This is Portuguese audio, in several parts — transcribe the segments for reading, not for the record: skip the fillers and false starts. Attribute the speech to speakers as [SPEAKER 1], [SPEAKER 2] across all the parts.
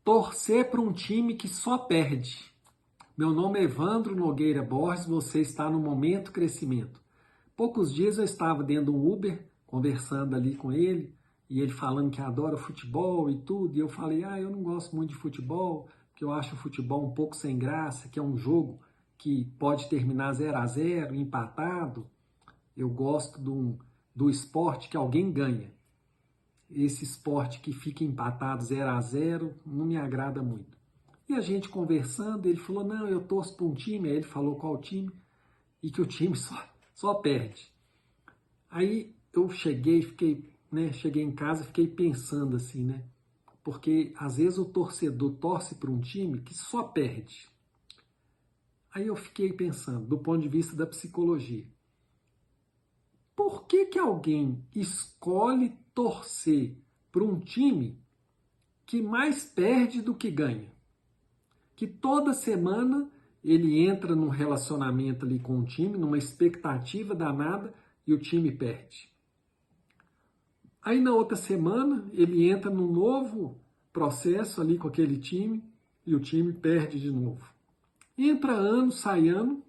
[SPEAKER 1] Torcer para um time que só perde. Meu nome é Evandro Nogueira Borges, você está no Momento Crescimento. Poucos dias eu estava dentro de um Uber, conversando ali com ele, e ele falando que adora futebol e tudo, e eu falei, eu não gosto muito de futebol, porque eu acho o futebol um pouco sem graça, que é um jogo que pode terminar 0-0, empatado. Eu gosto do esporte que alguém ganha. Esse esporte que fica empatado 0-0 não me agrada muito. E a gente conversando, ele falou, não, eu torço para um time, aí ele falou qual time, e que o time só perde. Aí eu cheguei em casa e fiquei pensando assim, né? Porque às vezes o torcedor torce para um time que só perde. Aí eu fiquei pensando, do ponto de vista da psicologia, por que alguém escolhe torcer para um time que mais perde do que ganha? Que toda semana ele entra num relacionamento ali com o time, numa expectativa danada, e o time perde. Aí na outra semana ele entra num novo processo ali com aquele time e o time perde de novo. Entra ano, sai ano,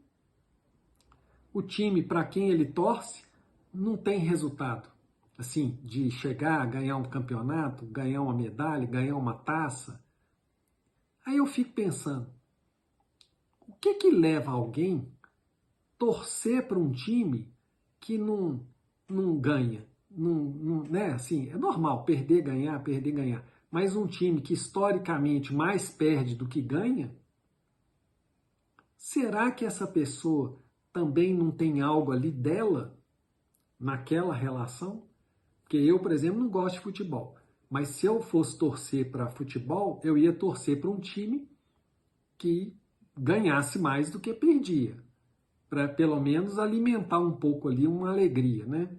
[SPEAKER 1] o time para quem ele torce não tem resultado. Assim, de chegar a ganhar um campeonato, ganhar uma medalha, ganhar uma taça. Aí eu fico pensando, o que leva alguém torcer para um time que não ganha? Né? Assim, é normal perder, ganhar, perder, ganhar. Mas um time que historicamente mais perde do que ganha, será que essa pessoa também não tem algo ali dela naquela relação? Porque eu, por exemplo, não gosto de futebol. Mas se eu fosse torcer para futebol, eu ia torcer para um time que ganhasse mais do que perdia, para pelo menos alimentar um pouco ali uma alegria, né?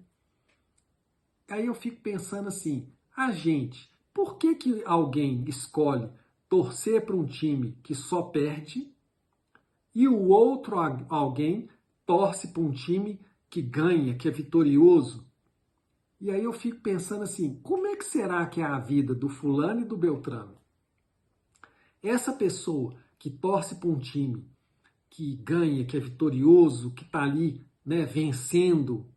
[SPEAKER 1] Aí eu fico pensando assim, por que alguém escolhe torcer para um time que só perde e o outro alguém torce para um time que ganha, que é vitorioso? E aí eu fico pensando assim, como é que será que é a vida do fulano e do Beltrano? Essa pessoa que torce para um time que ganha, que é vitorioso, que está ali, né, vencendo,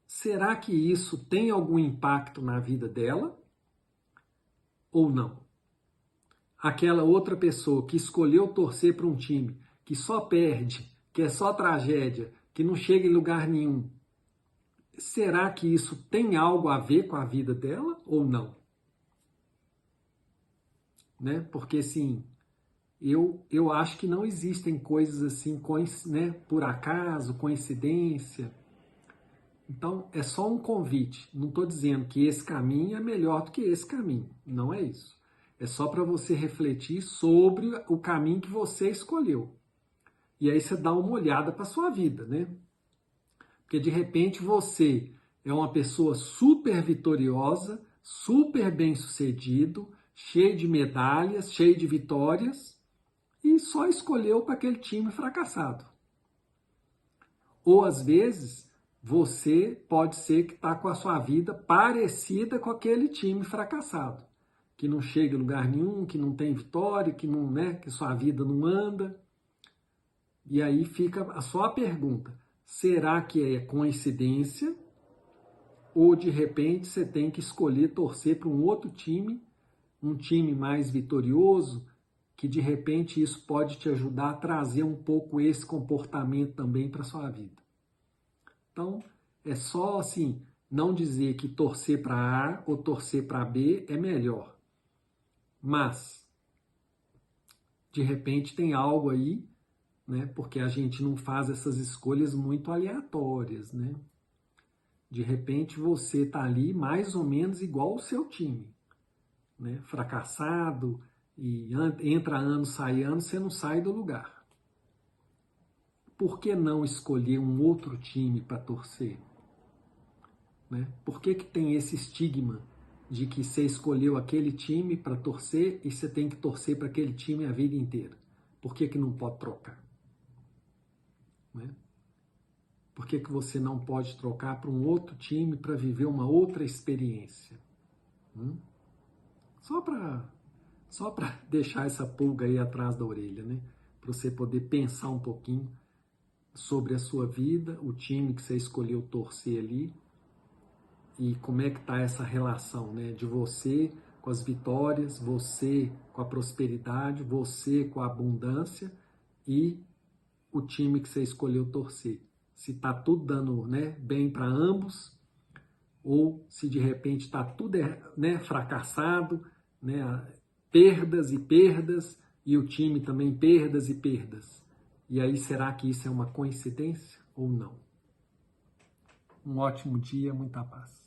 [SPEAKER 1] será que isso tem algum impacto na vida dela ou não? Aquela outra pessoa que escolheu torcer para um time que só perde, que é só tragédia, que não chega em lugar nenhum, será que isso tem algo a ver com a vida dela ou não? Né? Porque assim, eu acho que não existem coisas assim, né, por acaso, coincidência. Então, é só um convite. Não estou dizendo que esse caminho é melhor do que esse caminho. Não é isso. É só para você refletir sobre o caminho que você escolheu. E aí você dá uma olhada para sua vida, né? Porque de repente você é uma pessoa super vitoriosa, super bem-sucedido, cheio de medalhas, cheio de vitórias, e só escolheu para aquele time fracassado. Ou às vezes você pode ser que está com a sua vida parecida com aquele time fracassado, que não chega em lugar nenhum, que não tem vitória, que não, né, que sua vida não anda. E aí fica só a pergunta: será que é coincidência? Ou de repente você tem que escolher torcer para um outro time, um time mais vitorioso, que de repente isso pode te ajudar a trazer um pouco esse comportamento também para sua vida. Então, é só assim, não dizer que torcer para A ou torcer para B é melhor. Mas, de repente tem algo aí, né? Porque a gente não faz essas escolhas muito aleatórias, né? De repente você está ali mais ou menos igual o seu time, né? Fracassado, e entra ano, você não sai do lugar. Por que não escolher um outro time para torcer? Né? Por que tem esse estigma de que você escolheu aquele time para torcer e você tem que torcer para aquele time a vida inteira? Por que não pode trocar? Né? Por que você não pode trocar para um outro time para viver uma outra experiência? Só para Só para deixar essa pulga aí atrás da orelha, né? Para você poder pensar um pouquinho sobre a sua vida, o time que você escolheu torcer ali e como é que tá essa relação, né? De você com as vitórias, você com a prosperidade, você com a abundância e o time que você escolheu torcer. Se tá tudo dando, né, bem para ambos ou se de repente está tudo, né, fracassado, né, perdas e perdas, e o time também perdas e perdas. E aí, será que isso é uma coincidência ou não? Um ótimo dia, muita paz.